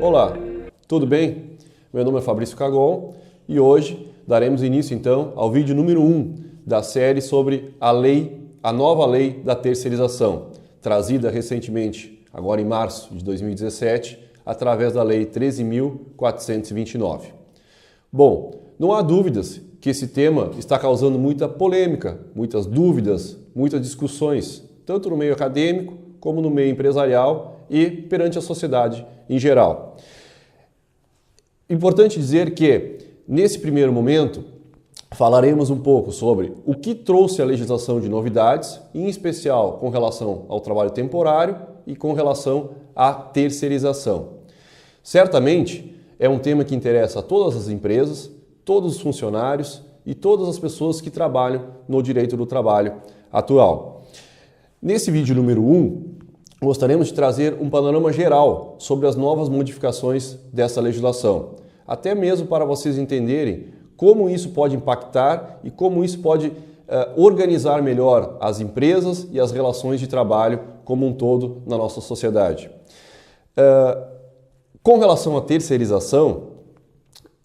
Olá, tudo bem? Meu nome é Fabrício Cagon e hoje daremos início então ao vídeo número 1 da série sobre a nova lei da terceirização, trazida recentemente, agora em março de 2017, através da lei 13.429. Bom, não há dúvidas que esse tema está causando muita polêmica, muitas dúvidas, muitas discussões, tanto no meio acadêmico como no meio empresarial e perante a sociedade em geral. Importante dizer que, nesse primeiro momento, falaremos um pouco sobre o que trouxe a legislação de novidades, em especial com relação ao trabalho temporário e com relação à terceirização. Certamente é um tema que interessa a todas as empresas, todos os funcionários e todas as pessoas que trabalham no direito do trabalho atual. Nesse vídeo número 1, gostaríamos de trazer um panorama geral sobre as novas modificações dessa legislação, até mesmo para vocês entenderem como isso pode impactar e como isso pode organizar melhor as empresas e as relações de trabalho como um todo na nossa sociedade. Com relação à terceirização,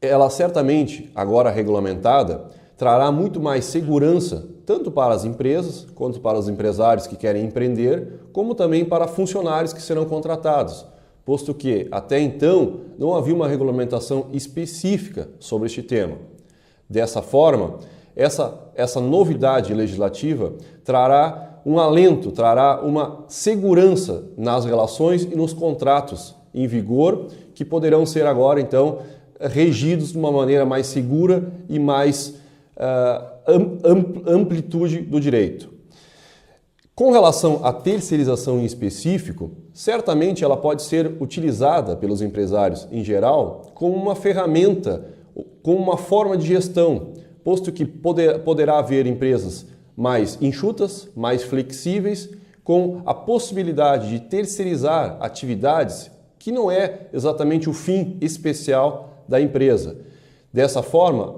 ela certamente, agora regulamentada, trará muito mais segurança tanto para as empresas quanto para os empresários que querem empreender, como também para funcionários que serão contratados, posto que até então não havia uma regulamentação específica sobre este tema. Dessa forma, essa novidade legislativa trará um alento, trará uma segurança nas relações e nos contratos em vigor, que poderão ser agora, então, regidos de uma maneira mais segura e mais amplitude do direito. Com relação à terceirização em específico, certamente ela pode ser utilizada pelos empresários em geral como uma ferramenta, como uma forma de gestão, posto que poderá haver empresas mais enxutas, mais flexíveis, com a possibilidade de terceirizar atividades que não é exatamente o fim especial da empresa. Dessa forma,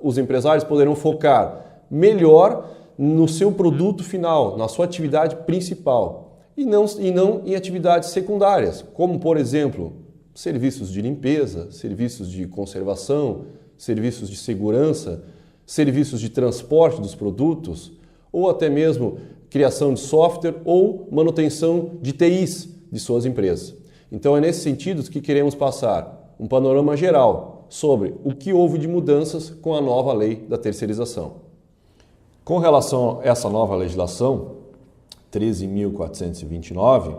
os empresários poderão focar melhor no seu produto final, na sua atividade principal, e não em atividades secundárias, como, por exemplo, serviços de limpeza, serviços de conservação, serviços de segurança, serviços de transporte dos produtos, ou até mesmo criação de software ou manutenção de TIs de suas empresas. Então é nesse sentido que queremos passar um panorama geral sobre o que houve de mudanças com a nova lei da terceirização. Com relação a essa nova legislação, 13.429,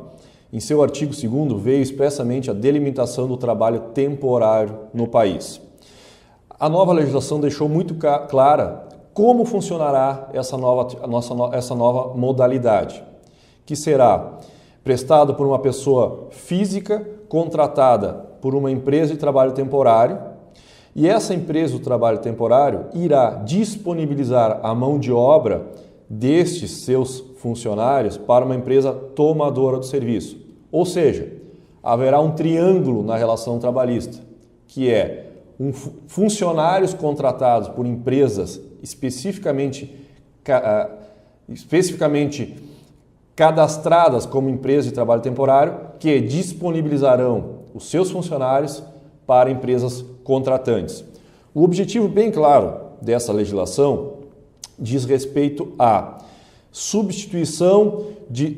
em seu artigo 2º veio expressamente a delimitação do trabalho temporário no país. A nova legislação deixou muito clara como funcionará essa nova modalidade, que será prestado por uma pessoa física contratada por uma empresa de trabalho temporário, e essa empresa de trabalho temporário irá disponibilizar a mão de obra destes seus funcionários para uma empresa tomadora do serviço. Ou seja, haverá um triângulo na relação trabalhista, que é funcionários contratados por empresas especificamente cadastradas como empresa de trabalho temporário, que disponibilizarão os seus funcionários para empresas contratantes. O objetivo bem claro dessa legislação diz respeito à substituição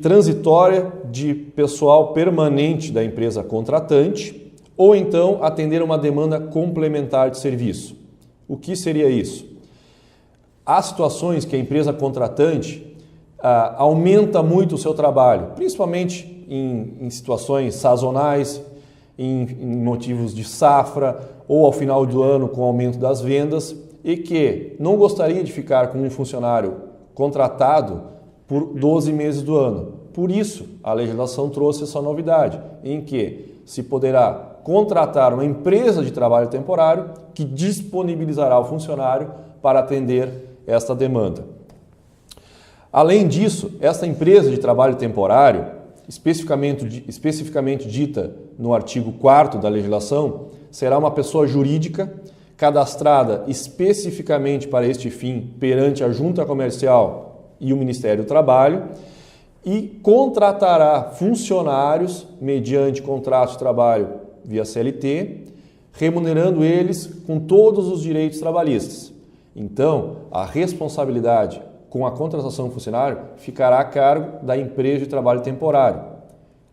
transitória de pessoal permanente da empresa contratante ou então atender a uma demanda complementar de serviço. O que seria isso? Há situações que a empresa contratante aumenta muito o seu trabalho, principalmente em situações sazonais, em motivos de safra ou ao final do ano com o aumento das vendas, e que não gostaria de ficar com um funcionário contratado por 12 meses do ano. Por isso, a legislação trouxe essa novidade, em que se poderá contratar uma empresa de trabalho temporário que disponibilizará o funcionário para atender esta demanda. Além disso, essa empresa de trabalho temporário, especificamente dita no artigo 4º da legislação, será uma pessoa jurídica cadastrada especificamente para este fim perante a Junta Comercial e o Ministério do Trabalho e contratará funcionários mediante contrato de trabalho via CLT, remunerando eles com todos os direitos trabalhistas. Então, a responsabilidade com a contratação do funcionário ficará a cargo da empresa de trabalho temporário,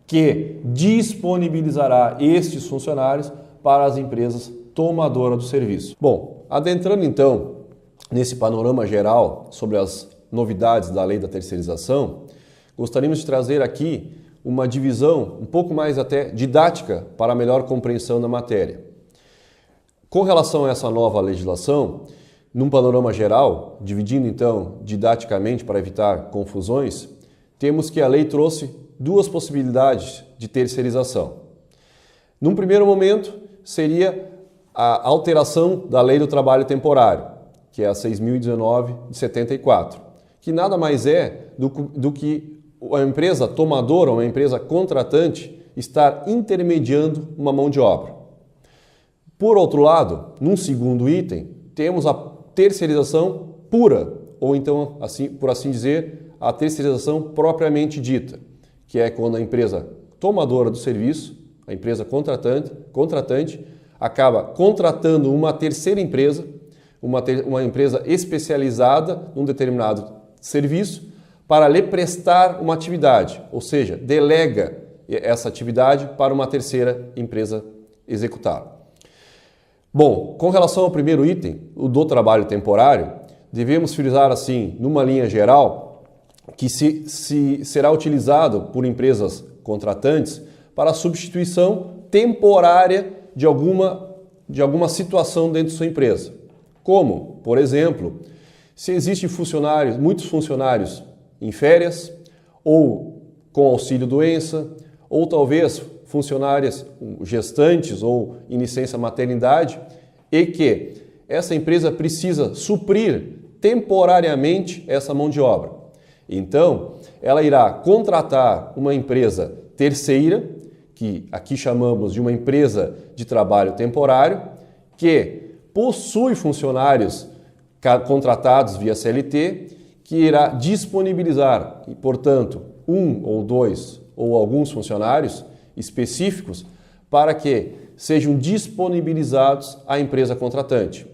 que disponibilizará estes funcionários para as empresas tomadoras do serviço. Bom, adentrando então nesse panorama geral sobre as novidades da lei da terceirização, gostaríamos de trazer aqui uma divisão um pouco mais até didática para melhor compreensão da matéria. Com relação a essa nova legislação, num panorama geral, dividindo então didaticamente para evitar confusões, temos que a lei trouxe duas possibilidades de terceirização. Num primeiro momento, seria a alteração da Lei do Trabalho Temporário, que é a 6.019 de 74, que nada mais é do que a empresa tomadora, uma empresa contratante, estar intermediando uma mão de obra. Por outro lado, num segundo item, temos a terceirização pura, ou então, por assim dizer, a terceirização propriamente dita, que é quando a empresa tomadora do serviço, a empresa contratante acaba contratando uma terceira empresa, uma empresa especializada num determinado serviço, para lhe prestar uma atividade, ou seja, delega essa atividade para uma terceira empresa executar. Bom, com relação ao primeiro item, o do trabalho temporário, devemos frisar assim, numa linha geral, que será utilizado por empresas contratantes para a substituição temporária de alguma situação dentro de sua empresa. Como, por exemplo, se existem muitos funcionários em férias, ou com auxílio-doença, ou talvez funcionárias gestantes ou em licença maternidade, e que essa empresa precisa suprir temporariamente essa mão de obra. Então, ela irá contratar uma empresa terceira, que aqui chamamos de uma empresa de trabalho temporário, que possui funcionários contratados via CLT, que irá disponibilizar, e, portanto, um ou dois ou alguns funcionários específicos para que sejam disponibilizados à empresa contratante.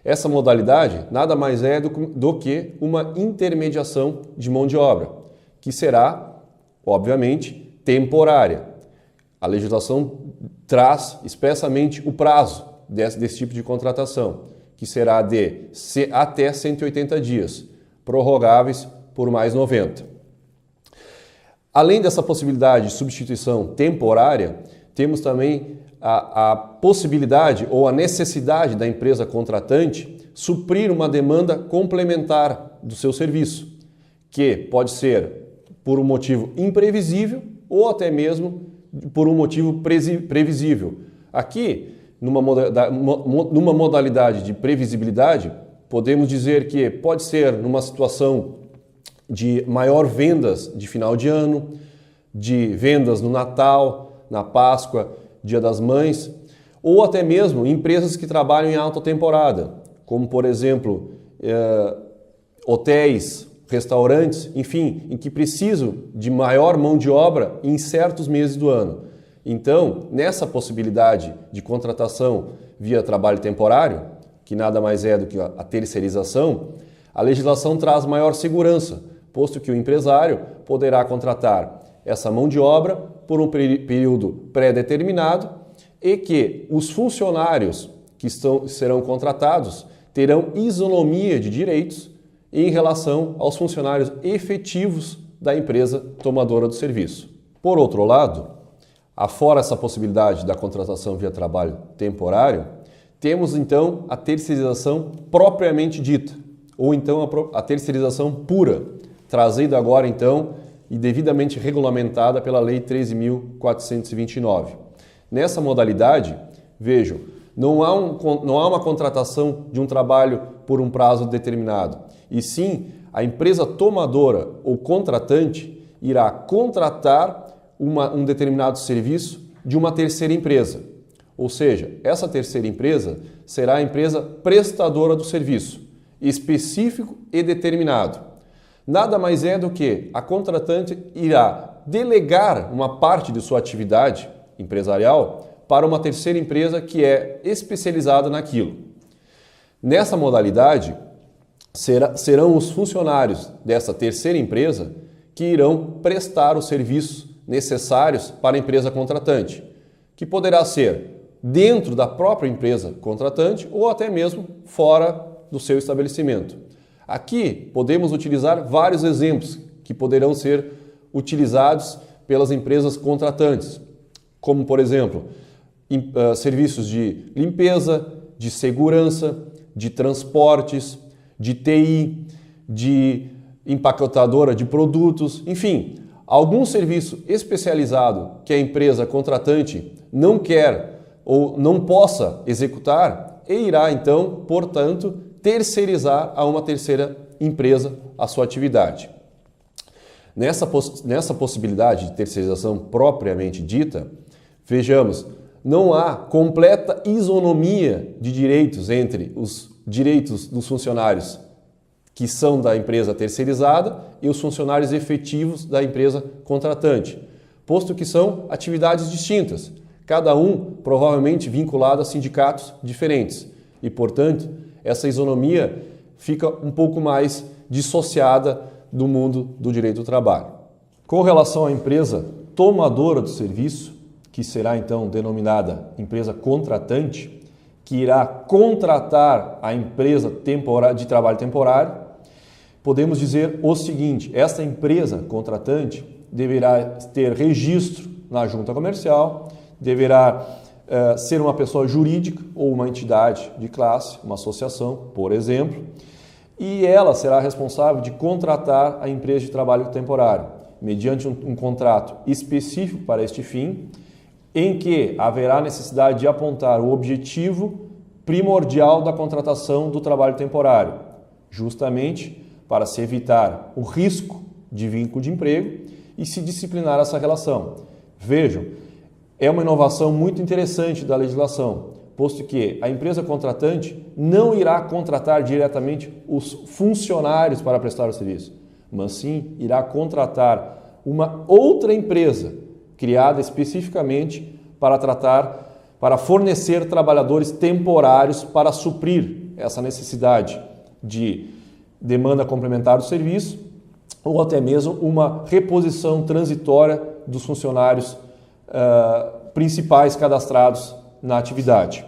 Essa modalidade nada mais é do que uma intermediação de mão de obra, que será, obviamente, temporária. A legislação traz expressamente o prazo desse tipo de contratação, que será de até 180 dias, prorrogáveis por mais 90. Além dessa possibilidade de substituição temporária, temos também a possibilidade ou a necessidade da empresa contratante suprir uma demanda complementar do seu serviço, que pode ser por um motivo imprevisível ou até mesmo por um motivo previsível. Aqui, numa modalidade de previsibilidade, podemos dizer que pode ser numa situação de maior vendas de final de ano, de vendas no Natal, na Páscoa, Dia das Mães, ou até mesmo empresas que trabalham em alta temporada, como por exemplo hotéis, restaurantes, enfim, em que precisam de maior mão de obra em certos meses do ano. Então, nessa possibilidade de contratação via trabalho temporário, que nada mais é do que a terceirização, a legislação traz maior segurança, posto que o empresário poderá contratar essa mão de obra por um período pré-determinado e que os funcionários que serão contratados terão isonomia de direitos em relação aos funcionários efetivos da empresa tomadora do serviço. Por outro lado, afora essa possibilidade da contratação via trabalho temporário, temos então a terceirização propriamente dita, ou então a terceirização pura, trazida agora então e devidamente regulamentada pela Lei 13.429. Nessa modalidade, vejam, não há uma contratação de um trabalho por um prazo determinado, e sim a empresa tomadora ou contratante irá contratar um determinado serviço de uma terceira empresa. Ou seja, essa terceira empresa será a empresa prestadora do serviço, específico e determinado. Nada mais é do que a contratante irá delegar uma parte de sua atividade empresarial para uma terceira empresa que é especializada naquilo. Nessa modalidade, serão os funcionários dessa terceira empresa que irão prestar os serviços necessários para a empresa contratante, que poderá ser dentro da própria empresa contratante ou até mesmo fora do seu estabelecimento. Aqui podemos utilizar vários exemplos que poderão ser utilizados pelas empresas contratantes, como por exemplo, serviços de limpeza, de segurança, de transportes, de TI, de empacotadora de produtos, enfim, algum serviço especializado que a empresa contratante não quer ou não possa executar e irá então, portanto, terceirizar a uma terceira empresa a sua atividade. Nessa possibilidade de terceirização propriamente dita, vejamos, não há completa isonomia de direitos entre os direitos dos funcionários que são da empresa terceirizada e os funcionários efetivos da empresa contratante, posto que são atividades distintas, cada um provavelmente vinculado a sindicatos diferentes e, portanto, essa isonomia fica um pouco mais dissociada do mundo do direito do trabalho. Com relação à empresa tomadora do serviço, que será então denominada empresa contratante, que irá contratar a empresa de trabalho temporário, podemos dizer o seguinte: esta empresa contratante deverá ter registro na junta comercial, deverá ser uma pessoa jurídica ou uma entidade de classe, uma associação, por exemplo, e ela será responsável de contratar a empresa de trabalho temporário, mediante um contrato específico para este fim, em que haverá necessidade de apontar o objetivo primordial da contratação do trabalho temporário, justamente para se evitar o risco de vínculo de emprego e se disciplinar essa relação. Vejam, é uma inovação muito interessante da legislação, posto que a empresa contratante não irá contratar diretamente os funcionários para prestar o serviço, mas sim irá contratar uma outra empresa criada especificamente para fornecer trabalhadores temporários para suprir essa necessidade de demanda complementar do serviço ou até mesmo uma reposição transitória dos funcionários principais cadastrados na atividade.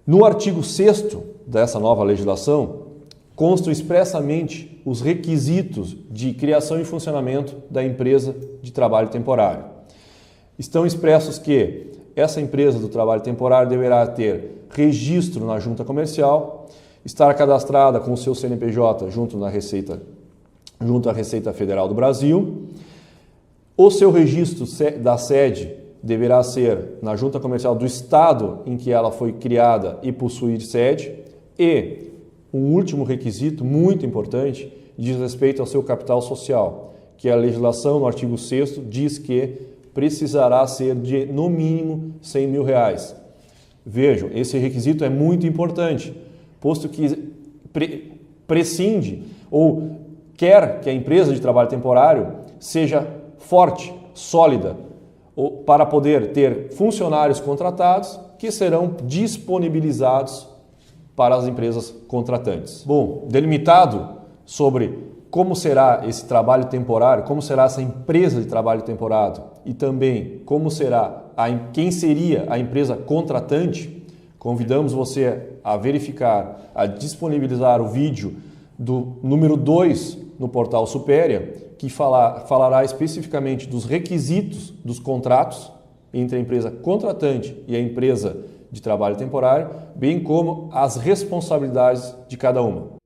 No artigo 6º dessa nova legislação, constam expressamente os requisitos de criação e funcionamento da empresa de trabalho temporário. Estão expressos que essa empresa do trabalho temporário deverá ter registro na junta comercial, estar cadastrada com o seu CNPJ junto à Receita Federal do Brasil. O seu registro da sede deverá ser na junta comercial do estado em que ela foi criada e possuir sede. E um último requisito muito importante diz respeito ao seu capital social, que a legislação no artigo 6º diz que precisará ser de no mínimo R$100 mil. Vejam, esse requisito é muito importante, posto que prescinde ou quer que a empresa de trabalho temporário seja forte, sólida, para poder ter funcionários contratados que serão disponibilizados para as empresas contratantes. Bom, delimitado sobre como será esse trabalho temporário, como será essa empresa de trabalho temporário e também quem seria a empresa contratante, convidamos você a verificar, a disponibilizar o vídeo do número 2 no portal Supéria, que falará especificamente dos requisitos dos contratos entre a empresa contratante e a empresa de trabalho temporário, bem como as responsabilidades de cada uma.